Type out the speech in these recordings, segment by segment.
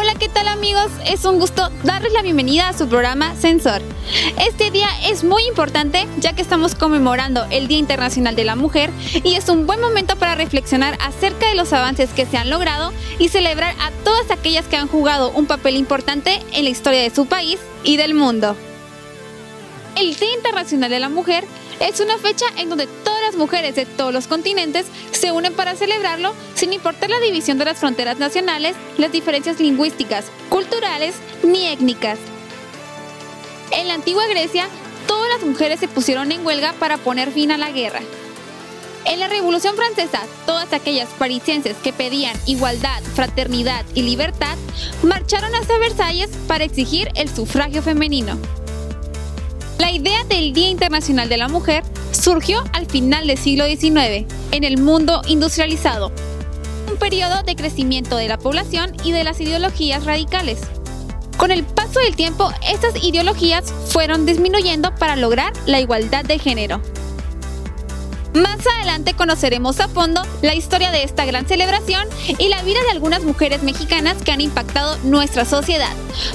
Hola, ¿qué tal amigos? Es un gusto darles la bienvenida a su programa Sensor. Este día es muy importante ya que estamos conmemorando el Día Internacional de la Mujer y es un buen momento para reflexionar acerca de los avances que se han logrado y celebrar a todas aquellas que han jugado un papel importante en la historia de su país y del mundo. El Día Internacional de la Mujer es una fecha en donde todas las mujeres de todos los continentes se unen para celebrarlo sin importar la división de las fronteras nacionales, las diferencias lingüísticas, culturales ni étnicas. En la antigua Grecia, todas las mujeres se pusieron en huelga para poner fin a la guerra. En la Revolución Francesa, todas aquellas parisienses que pedían igualdad, fraternidad y libertad marcharon hacia Versalles para exigir el sufragio femenino. La idea del Día Internacional de la Mujer surgió al final del siglo XIX, en el mundo industrializado, un periodo de crecimiento de la población y de las ideologías radicales. Con el paso del tiempo, estas ideologías fueron disminuyendo para lograr la igualdad de género. Más adelante conoceremos a fondo la historia de esta gran celebración y la vida de algunas mujeres mexicanas que han impactado nuestra sociedad.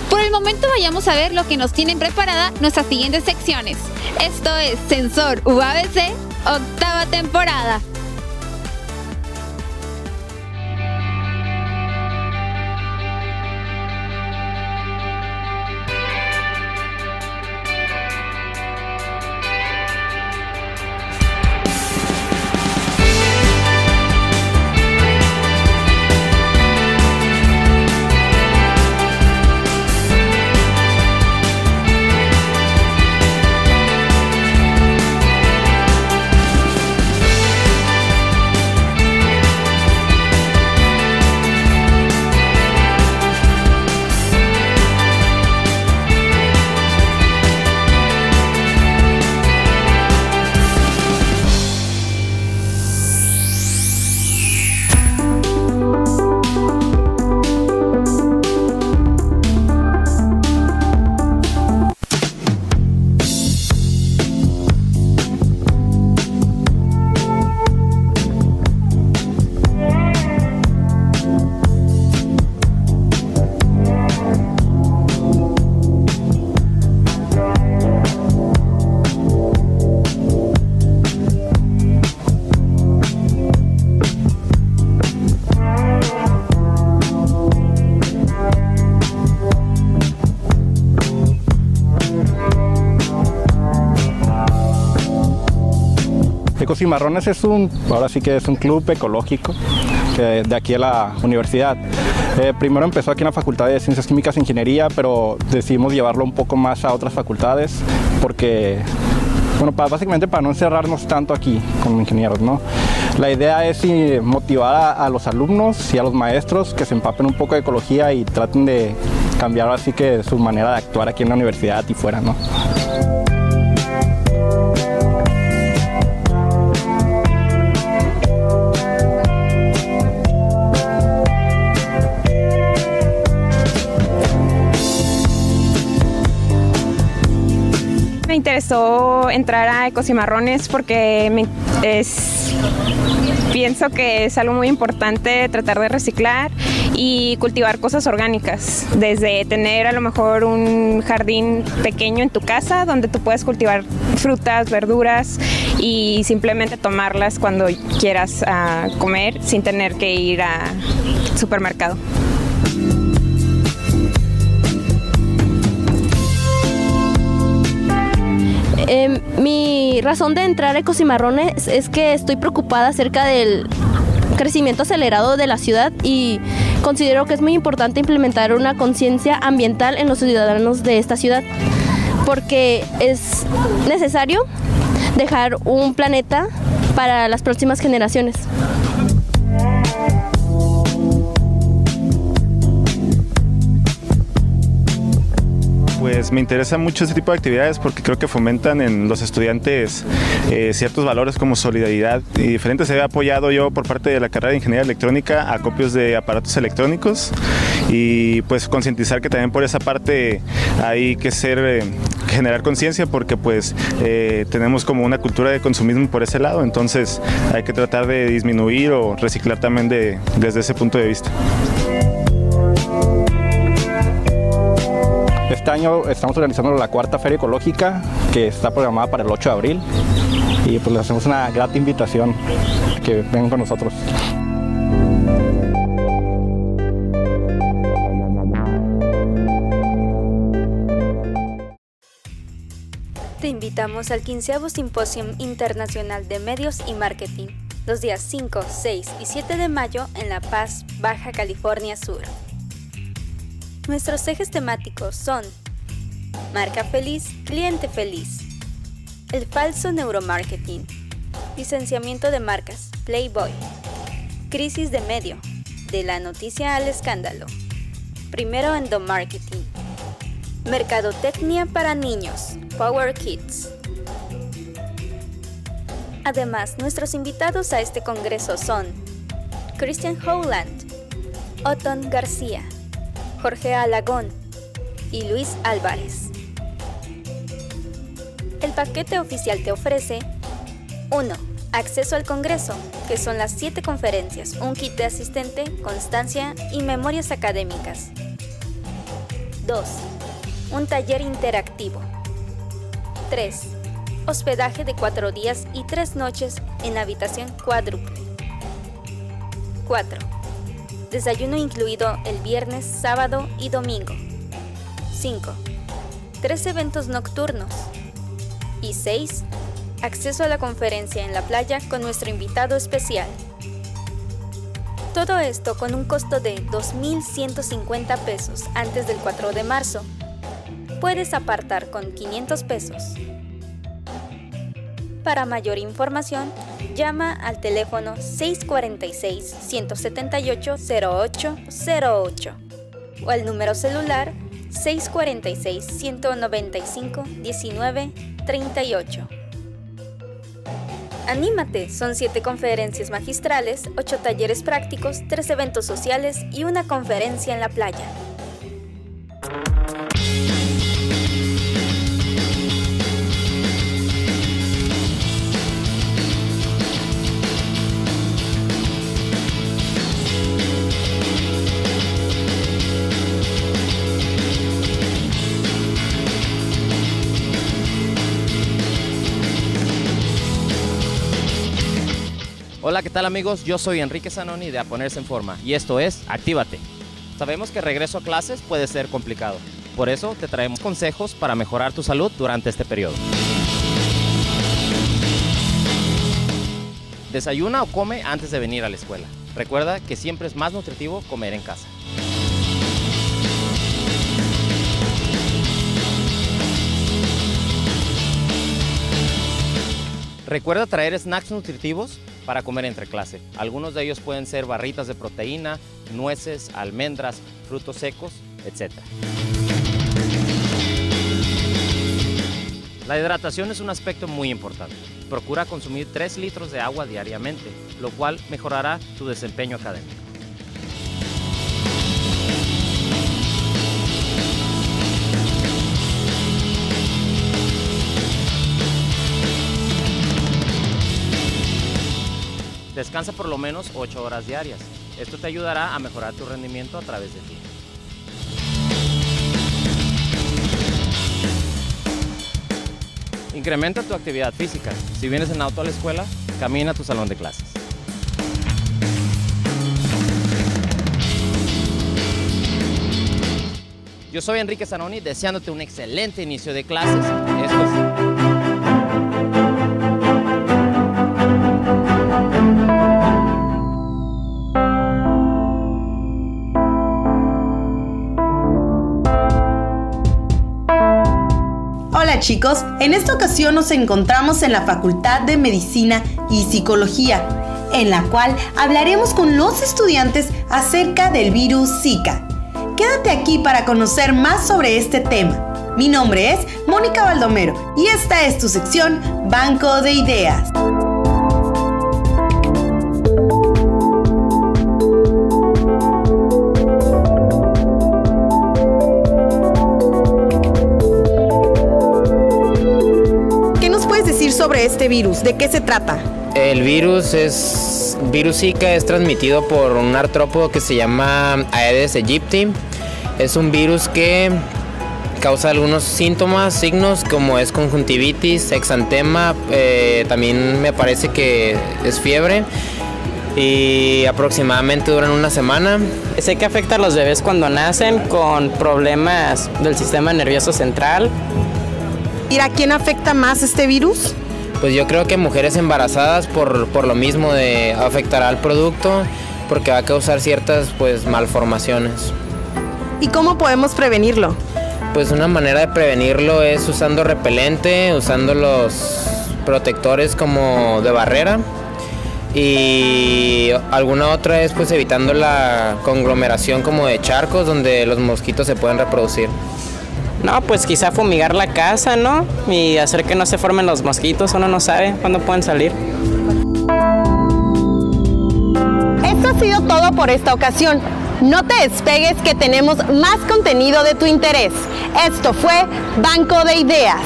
Por el momento vayamos a ver lo que nos tienen preparada nuestras siguientes secciones. Esto es Sensor UABC, octava temporada. Ecocimarrones ahora sí que es un club ecológico de aquí a la universidad. Primero empezó aquí en la Facultad de Ciencias Químicas e Ingeniería, pero decidimos llevarlo un poco más a otras facultades porque, bueno, básicamente para no encerrarnos tanto aquí como ingenieros, ¿no? La idea es motivar a los alumnos y a los maestros que se empapen un poco de ecología y traten de cambiar así que su manera de actuar aquí en la universidad y fuera, ¿no? Me interesó entrar a Ecocimarrones porque pienso que es algo muy importante tratar de reciclar y cultivar cosas orgánicas, desde tener a lo mejor un jardín pequeño en tu casa donde tú puedes cultivar frutas, verduras y simplemente tomarlas cuando quieras comer sin tener que ir al supermercado. Mi razón de entrar a Ecocimarrones es que estoy preocupada acerca del crecimiento acelerado de la ciudad y considero que es muy importante implementar una conciencia ambiental en los ciudadanos de esta ciudad, porque es necesario dejar un planeta para las próximas generaciones. Pues me interesa mucho este tipo de actividades porque creo que fomentan en los estudiantes ciertos valores como solidaridad y diferentes. He apoyado yo por parte de la carrera de Ingeniería Electrónica acopios de aparatos electrónicos y pues concientizar que también por esa parte hay que generar conciencia porque pues tenemos como una cultura de consumismo por ese lado, entonces hay que tratar de disminuir o reciclar también desde ese punto de vista. año estamos organizando la 4ª Feria Ecológica, que está programada para el 8 de abril. Y pues les hacemos una grata invitación que vengan con nosotros. Te invitamos al 15º Simposium Internacional de Medios y Marketing, los días 5, 6 y 7 de mayo en La Paz, Baja California Sur. Nuestros ejes temáticos son Marca feliz, cliente feliz, el falso neuromarketing, licenciamiento de marcas, Playboy, crisis de medio, de la noticia al escándalo, primero endomarketing, mercadotecnia para niños, Power Kids. Además, nuestros invitados a este congreso son Christian Howland, Otton García, Jorge Alagón y Luis Álvarez. El paquete oficial te ofrece 1. Acceso al congreso, que son las 7 conferencias, un kit de asistente, constancia y memorias académicas. 2. Un taller interactivo. 3. Hospedaje de 4 días y 3 noches en habitación cuádruple. 4. Desayuno incluido el viernes, sábado y domingo. 5. 3 eventos nocturnos. Y 6. Acceso a la conferencia en la playa con nuestro invitado especial. Todo esto con un costo de $2,150 pesos antes del 4 de marzo. Puedes apartar con 500 pesos. Para mayor información, llama al teléfono 646-178-0808 o al número celular 646-195-1938. ¡Anímate! Son 7 conferencias magistrales, 8 talleres prácticos, 3 eventos sociales y una conferencia en la playa. Hola, ¿qué tal amigos? Yo soy Enrique Zanoni de A Ponerse en Forma y esto es Actívate. Sabemos que el regreso a clases puede ser complicado, por eso te traemos consejos para mejorar tu salud durante este periodo. Desayuna o come antes de venir a la escuela. Recuerda que siempre es más nutritivo comer en casa. Recuerda traer snacks nutritivos para comer entre clase. Algunos de ellos pueden ser barritas de proteína, nueces, almendras, frutos secos, etc. La hidratación es un aspecto muy importante. Procura consumir 3 litros de agua diariamente, lo cual mejorará tu desempeño académico. Descansa por lo menos 8 horas diarias. Esto te ayudará a mejorar tu rendimiento a través del día. Incrementa tu actividad física. Si vienes en auto a la escuela, camina a tu salón de clases. Yo soy Enrique Zanoni, deseándote un excelente inicio de clases. Esto es... Hola chicos, en esta ocasión nos encontramos en la Facultad de Medicina y Psicología, en la cual hablaremos con los estudiantes acerca del virus Zika. Quédate aquí para conocer más sobre este tema. Mi nombre es Mónica Baldomero y esta es tu sección Banco de Ideas. Sobre este virus, ¿de qué se trata? El virus Zika es transmitido por un artrópodo que se llama Aedes aegypti. Es un virus que causa algunos síntomas, signos como es conjuntivitis, exantema, también me parece que es fiebre y aproximadamente duran una semana. Sé que afecta a los bebés cuando nacen con problemas del sistema nervioso central. ¿Y a quién afecta más este virus? Pues yo creo que mujeres embarazadas por lo mismo de afectará al producto porque va a causar ciertas pues malformaciones. ¿Y cómo podemos prevenirlo? Pues una manera de prevenirlo es usando repelente, usando los protectores como de barrera y alguna otra es pues evitando la conglomeración como de charcos donde los mosquitos se pueden reproducir. No, pues quizá fumigar la casa, ¿no? Y hacer que no se formen los mosquitos, uno no sabe cuándo pueden salir. Esto ha sido todo por esta ocasión. No te despegues que tenemos más contenido de tu interés. Esto fue Banco de Ideas.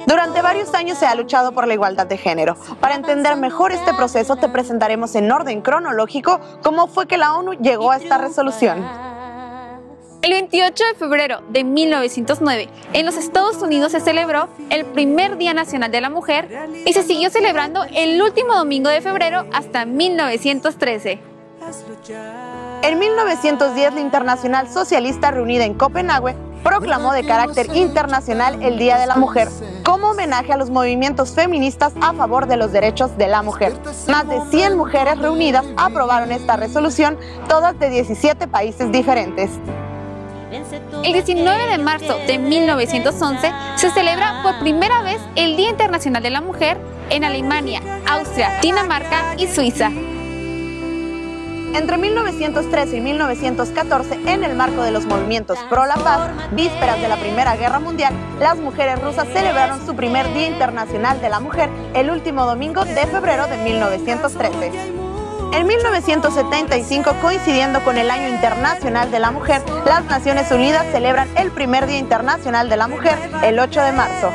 Durante varios años se ha luchado por la igualdad de género. Para entender mejor este proceso, te presentaremos en orden cronológico cómo fue que la ONU llegó a esta resolución. El 28 de febrero de 1909, en los Estados Unidos se celebró el primer Día Nacional de la Mujer y se siguió celebrando el último domingo de febrero hasta 1913. En 1910, la Internacional Socialista reunida en Copenhague proclamó de carácter internacional el Día de la Mujer, como homenaje a los movimientos feministas a favor de los derechos de la mujer. Más de 100 mujeres reunidas aprobaron esta resolución, todas de 17 países diferentes. El 19 de marzo de 1911 se celebra por primera vez el Día Internacional de la Mujer en Alemania, Austria, Dinamarca y Suiza. Entre 1913 y 1914, en el marco de los movimientos pro la paz, vísperas de la Primera Guerra Mundial, las mujeres rusas celebraron su primer Día Internacional de la Mujer el último domingo de febrero de 1913. En 1975, coincidiendo con el Año Internacional de la Mujer, las Naciones Unidas celebran el primer Día Internacional de la Mujer el 8 de marzo.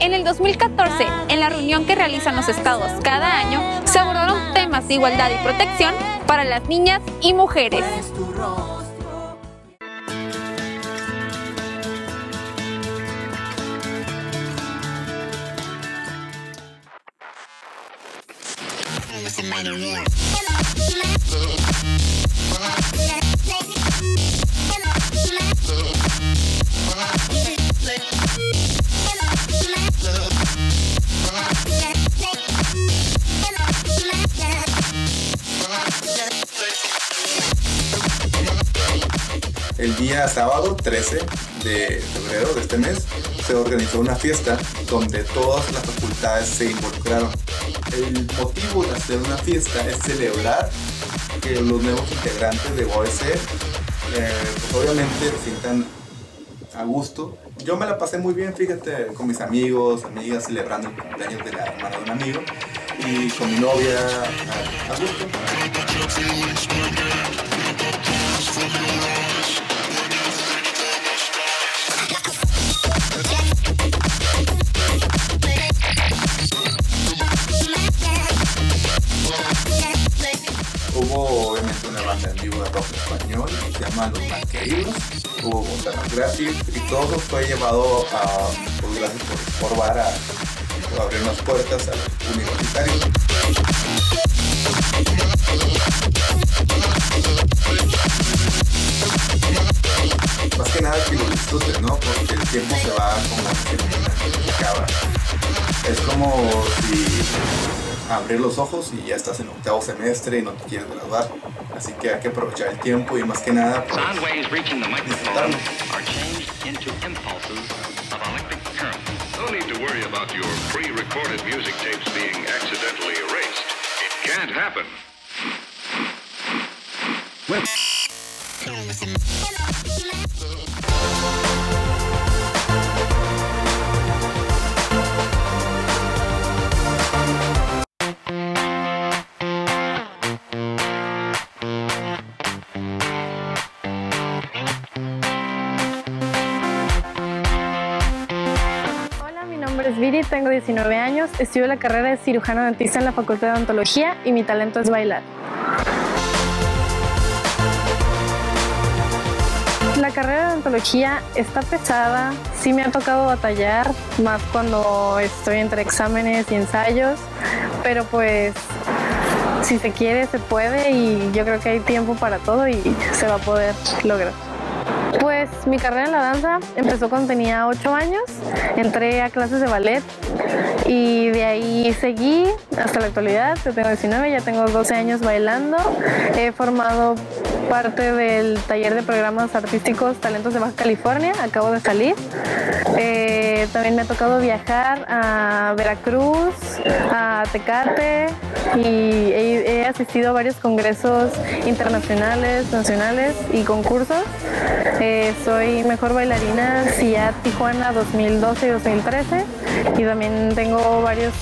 En el 2014, en la reunión que realizan los estados cada año, se abordaron temas de igualdad y protección para las niñas y mujeres. El día sábado 13 de febrero de este mes se organizó una fiesta donde todas las facultades se involucraron. El motivo de hacer una fiesta es celebrar que los nuevos integrantes de OEC pues obviamente se sientan a gusto. Yo me la pasé muy bien, fíjate, con mis amigos, amigas, celebrando el cumpleaños de la hermana de un amigo y con mi novia a gusto. Hubo obviamente una banda en vivo de rock español que se llama Los Malqueridos, hubo botanas gratis y todo fue llevado a, pues gracias por Sporbar a abrir las puertas a los universitarios. Más que nada que lo disfruten, ¿no? Porque el tiempo se va como se acaba. Es como si abrir los ojos y ya estás en octavo semestre y no te quieres graduar. Así que hay que aprovechar el tiempo y más que nada pues, disfrutarlo. No need to worry about your pre-recorded music tapes being accidentally erased. It can't happen. Viri, tengo 19 años, estudio la carrera de cirujano dentista en la Facultad de Odontología y mi talento es bailar. La carrera de odontología está pesada, sí me ha tocado batallar, más cuando estoy entre exámenes y ensayos, pero pues si se quiere se puede y yo creo que hay tiempo para todo y se va a poder lograr. Pues mi carrera en la danza empezó cuando tenía 8 años, entré a clases de ballet y de ahí seguí hasta la actualidad. Yo tengo 19, ya tengo 12 años bailando, he formado parte del taller de programas artísticos Talentos de Baja California, acabo de salir. También me ha tocado viajar a Veracruz, a Tecate y he asistido a varios congresos internacionales, nacionales y concursos. Soy mejor bailarina CIAT Tijuana 2012 y 2013 y también tengo varios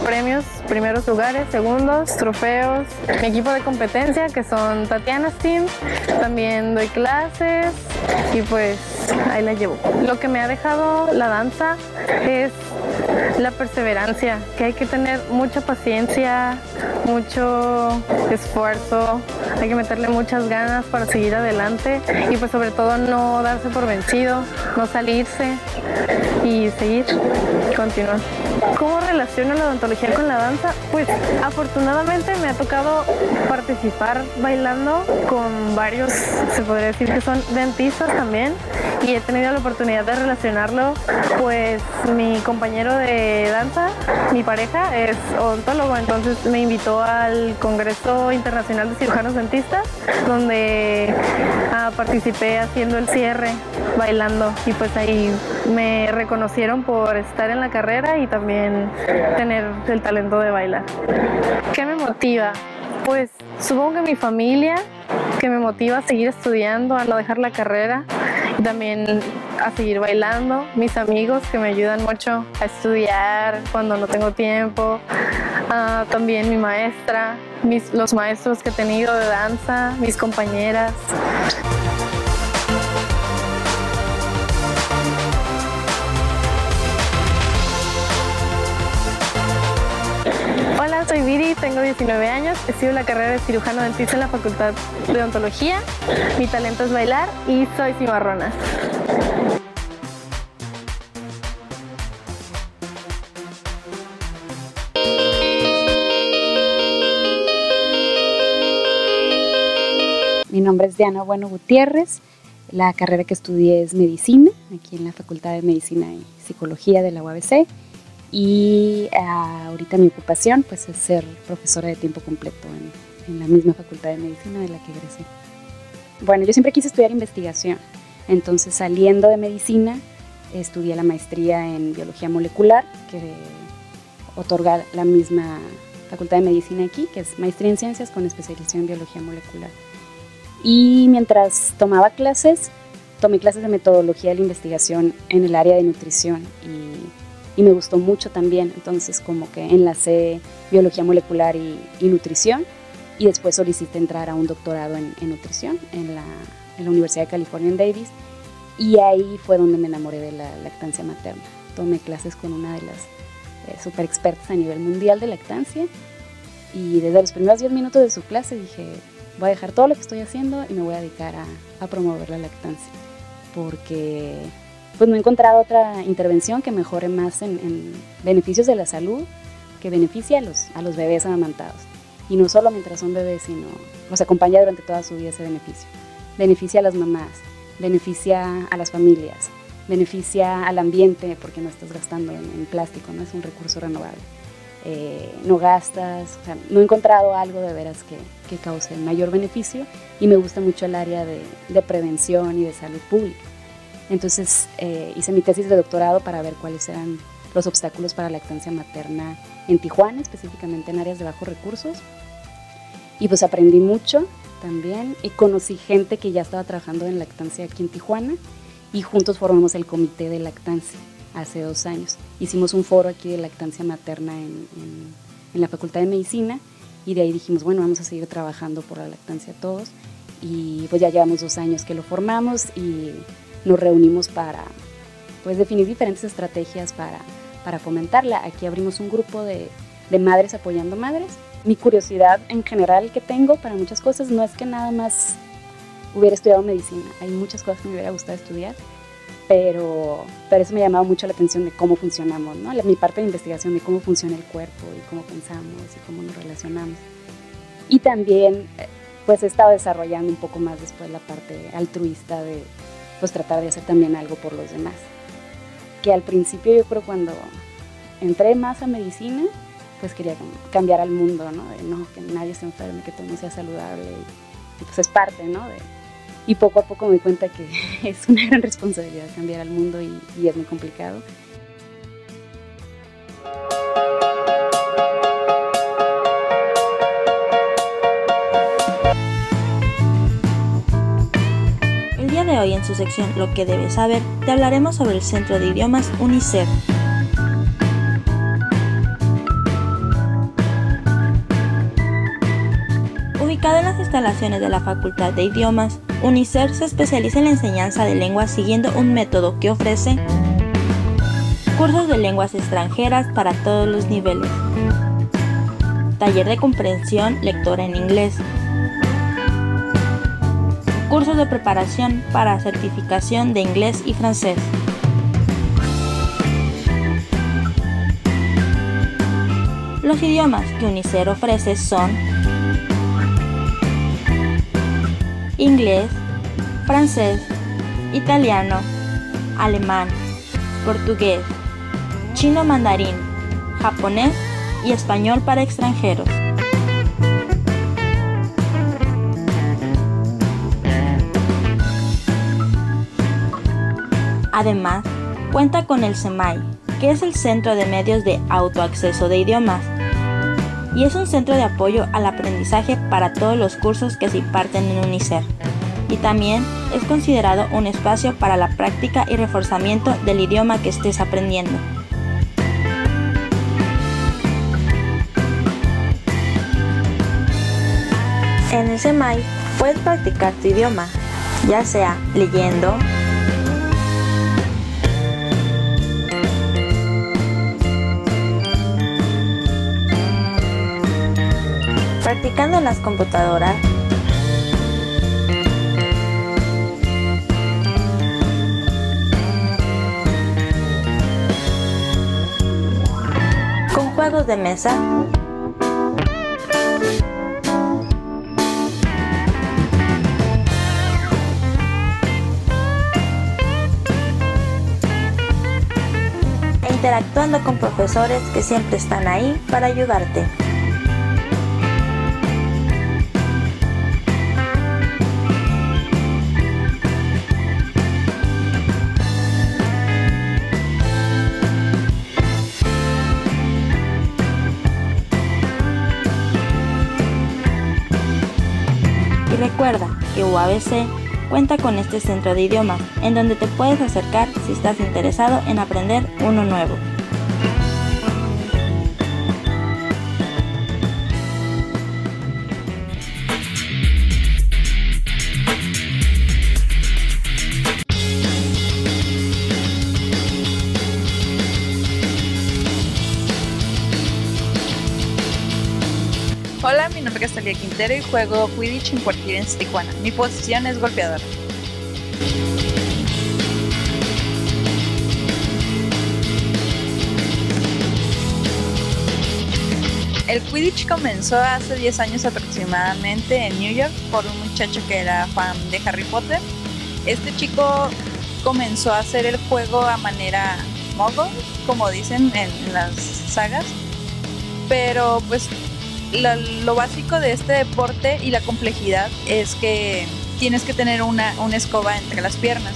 premios, primeros lugares, segundos, trofeos. Mi equipo de competencia que son Tatiana's Team, también doy clases y pues ahí la llevo. Lo que me ha dejado la danza es la perseverancia, que hay que tener mucha paciencia, mucho esfuerzo, hay que meterle muchas ganas para seguir adelante y pues sobre todo no darse por vencido, no salirse y seguir, continuar. ¿Cómo relaciono la odontología con la danza? Pues afortunadamente me ha tocado participar bailando con varios, se podría decir que son dentistas también, y he tenido la oportunidad de relacionarlo, pues mi compañero de danza, mi pareja, es odontólogo, entonces me invitó al Congreso Internacional de Cirujanos Dentistas, donde participé haciendo el cierre, bailando, y pues ahí me reconocieron por estar en la carrera y también tener el talento de bailar. ¿Qué me motiva? Pues supongo que mi familia, que me motiva a seguir estudiando, a no dejar la carrera y también a seguir bailando, mis amigos que me ayudan mucho a estudiar cuando no tengo tiempo, también mi maestra, los maestros que he tenido de danza, mis compañeras. Hola, soy Viri, tengo 19 años, estudio la carrera de cirujano dentista en la Facultad de Odontología. Mi talento es bailar y soy cimarrona. Mi nombre es Diana Bueno Gutiérrez, la carrera que estudié es Medicina, aquí en la Facultad de Medicina y Psicología de la UABC. Y ahorita mi ocupación pues es ser profesora de tiempo completo en la misma Facultad de Medicina de la que egresé. Bueno, yo siempre quise estudiar investigación, entonces saliendo de Medicina estudié la maestría en Biología Molecular que otorga la misma Facultad de Medicina aquí, que es maestría en Ciencias con especialización en Biología Molecular. Y mientras tomaba clases, tomé clases de metodología de la investigación en el área de nutrición y me gustó mucho también, entonces como que enlacé biología molecular y nutrición y después solicité entrar a un doctorado en nutrición en la Universidad de California en Davis y ahí fue donde me enamoré de la lactancia materna. Tomé clases con una de las super expertas a nivel mundial de lactancia y desde los primeros 10 minutos de su clase dije, voy a dejar todo lo que estoy haciendo y me voy a dedicar a promover la lactancia porque pues no he encontrado otra intervención que mejore más en beneficios de la salud, que beneficie a los bebés amamantados. Y no solo mientras son bebés, sino los acompaña durante toda su vida ese beneficio. Beneficia a las mamás, beneficia a las familias, beneficia al ambiente porque no estás gastando en plástico, no es un recurso renovable. No gastas, o sea, no he encontrado algo de veras que cause mayor beneficio y me gusta mucho el área de prevención y de salud pública. Entonces hice mi tesis de doctorado para ver cuáles eran los obstáculos para la lactancia materna en Tijuana, específicamente en áreas de bajos recursos. Y pues aprendí mucho también y conocí gente que ya estaba trabajando en lactancia aquí en Tijuana y juntos formamos el comité de lactancia hace 2 años. Hicimos un foro aquí de lactancia materna en la Facultad de Medicina y de ahí dijimos, bueno, vamos a seguir trabajando por la lactancia todos y pues ya llevamos 2 años que lo formamos y nos reunimos para pues, definir diferentes estrategias para fomentarla. Aquí abrimos un grupo de madres apoyando madres. Mi curiosidad en general que tengo para muchas cosas no es que nada más hubiera estudiado medicina. Hay muchas cosas que me hubiera gustado estudiar, pero eso me llamaba mucho la atención de cómo funcionamos, ¿no? Mi parte de investigación de cómo funciona el cuerpo y cómo pensamos y cómo nos relacionamos. Y también pues he estado desarrollando un poco más después la parte altruista de pues tratar de hacer también algo por los demás. Que al principio yo creo cuando entré más a medicina, pues quería cambiar al mundo, ¿no? De no, que nadie se enferme, que todo el mundo sea saludable y pues es parte, ¿no? Y poco a poco me di cuenta que es una gran responsabilidad cambiar al mundo y es muy complicado. El día de hoy en su sección Lo que debes saber, te hablaremos sobre el Centro de Idiomas UNICER. Ubicado en las instalaciones de la Facultad de Idiomas, UNICER se especializa en la enseñanza de lenguas siguiendo un método que ofrece cursos de lenguas extranjeras para todos los niveles, taller de comprensión lectora en inglés, cursos de preparación para certificación de inglés y francés. Los idiomas que UNICER ofrece son inglés, francés, italiano, alemán, portugués, chino mandarín, japonés y español para extranjeros. Además, cuenta con el CEMAI, que es el Centro de Medios de Autoacceso de Idiomas, y es un centro de apoyo al aprendizaje para todos los cursos que se imparten en UNICER, y también es considerado un espacio para la práctica y reforzamiento del idioma que estés aprendiendo. En el CEMAI puedes practicar tu idioma, ya sea leyendo, practicando en las computadoras, con juegos de mesa, e interactuando con profesores que siempre están ahí para ayudarte. Recuerda que UABC cuenta con este centro de idiomas en donde te puedes acercar si estás interesado en aprender uno nuevo. Hola, mi nombre es Talia Quintero y juego Quidditch en Cuartirense, Tijuana. Mi posición es golpeadora. El Quidditch comenzó hace 10 años aproximadamente en New York por un muchacho que era fan de Harry Potter. Este chico comenzó a hacer el juego a manera muggle, como dicen en las sagas, pero pues lo básico de este deporte y la complejidad es que tienes que tener una escoba entre las piernas.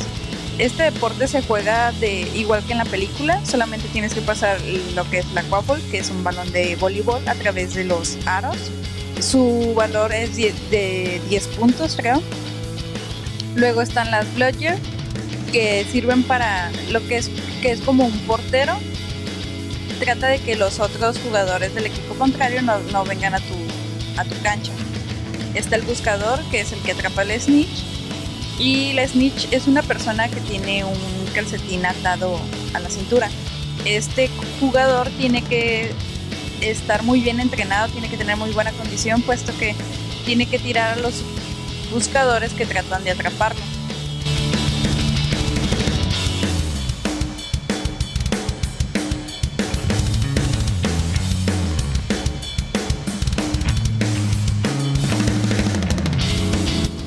Este deporte se juega igual que en la película, solamente tienes que pasar lo que es la quaffle, que es un balón de voleibol, a través de los aros. Su valor es de 10 puntos, creo. Luego están las bludger, que sirven para lo que es como un portero. Trata de que los otros jugadores del equipo contrario no vengan a tu cancha. Está el buscador, que es el que atrapa al snitch, y la snitch es una persona que tiene un calcetín atado a la cintura. Este jugador tiene que estar muy bien entrenado, tiene que tener muy buena condición, puesto que tiene que tirar buscadores que tratan de atraparlo.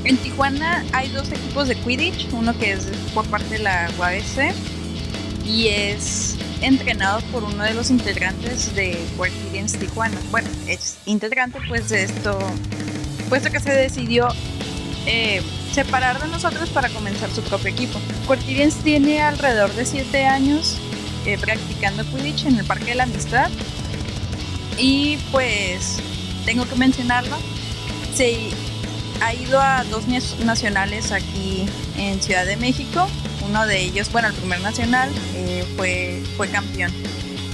En Tijuana hay 2 equipos de Quidditch, uno que es por parte de la UABC y es entrenado por uno de los integrantes de Quirtirians Tijuana. Bueno, es integrante pues de esto, puesto que se decidió separar de nosotros para comenzar su propio equipo. Quirtirians tiene alrededor de 7 años practicando Quidditch en el Parque de la Amistad y pues tengo que mencionarlo, ha ido a 2 nacionales aquí en Ciudad de México. Uno de ellos, bueno, el primer nacional fue campeón.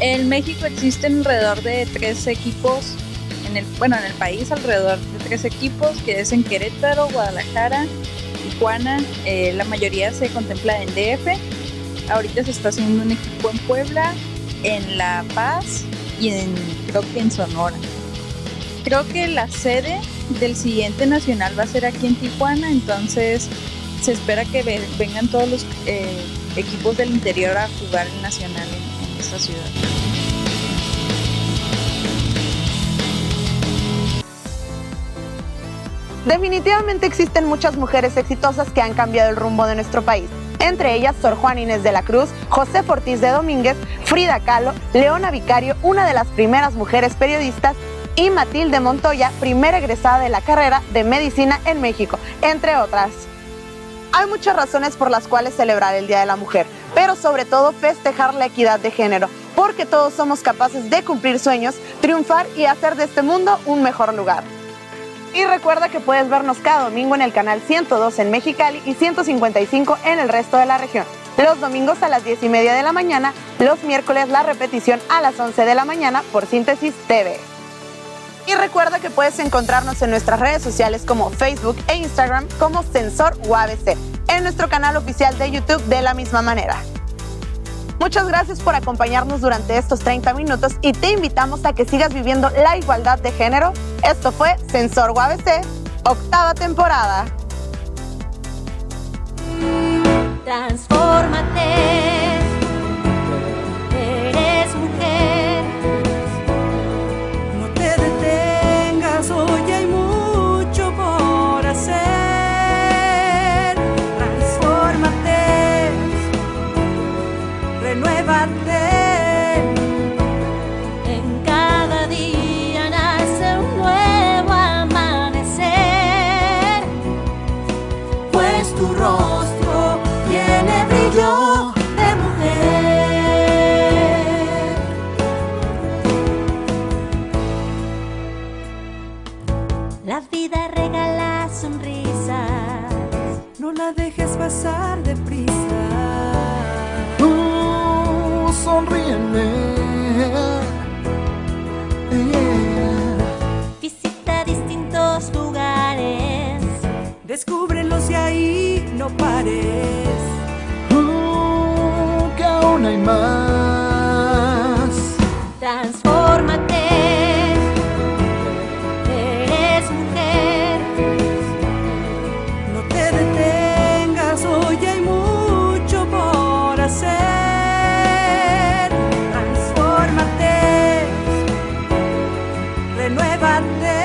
En México existen alrededor de 3 equipos, en el país alrededor de 3 equipos, que es en Querétaro, Guadalajara, Tijuana. La mayoría se contempla en DF. Ahorita se está haciendo un equipo en Puebla, en La Paz y creo que en Sonora. Creo que la sede del siguiente nacional va a ser aquí en Tijuana, entonces se espera que vengan todos los equipos del interior a jugar el nacional en esta ciudad. Definitivamente existen muchas mujeres exitosas que han cambiado el rumbo de nuestro país. Entre ellas, Sor Juana Inés de la Cruz, José Ortiz de Domínguez, Frida Kahlo, Leona Vicario, una de las primeras mujeres periodistas, y Matilde Montoya, primera egresada de la carrera de Medicina en México, entre otras. Hay muchas razones por las cuales celebrar el Día de la Mujer, pero sobre todo festejar la equidad de género, porque todos somos capaces de cumplir sueños, triunfar y hacer de este mundo un mejor lugar. Y recuerda que puedes vernos cada domingo en el canal 102 en Mexicali y 155 en el resto de la región. Los domingos a las 10:30 de la mañana, los miércoles la repetición a las 11 de la mañana por Síntesis TV. Y recuerda que puedes encontrarnos en nuestras redes sociales como Facebook e Instagram como Sensor UABC, en nuestro canal oficial de YouTube de la misma manera. Muchas gracias por acompañarnos durante estos 30 minutos y te invitamos a que sigas viviendo la igualdad de género. Esto fue Sensor UABC, 8ª temporada. Transfórmate, eres mujer. No te detengas, hoy hay mucho por hacer. Transfórmate, renuévate. En cada día nace un nuevo amanecer, pues tu rostro tiene brillo de mujer. La vida regala sonrisas, no la dejes pasar deprisa. Sonríeme. Visita distintos lugares, descúbrelos y ahí no pares. Que aún hay más. Transfórmate, eres mujer. No te detengas, hoy hay mucho por hacer. Transfórmate, renuévate.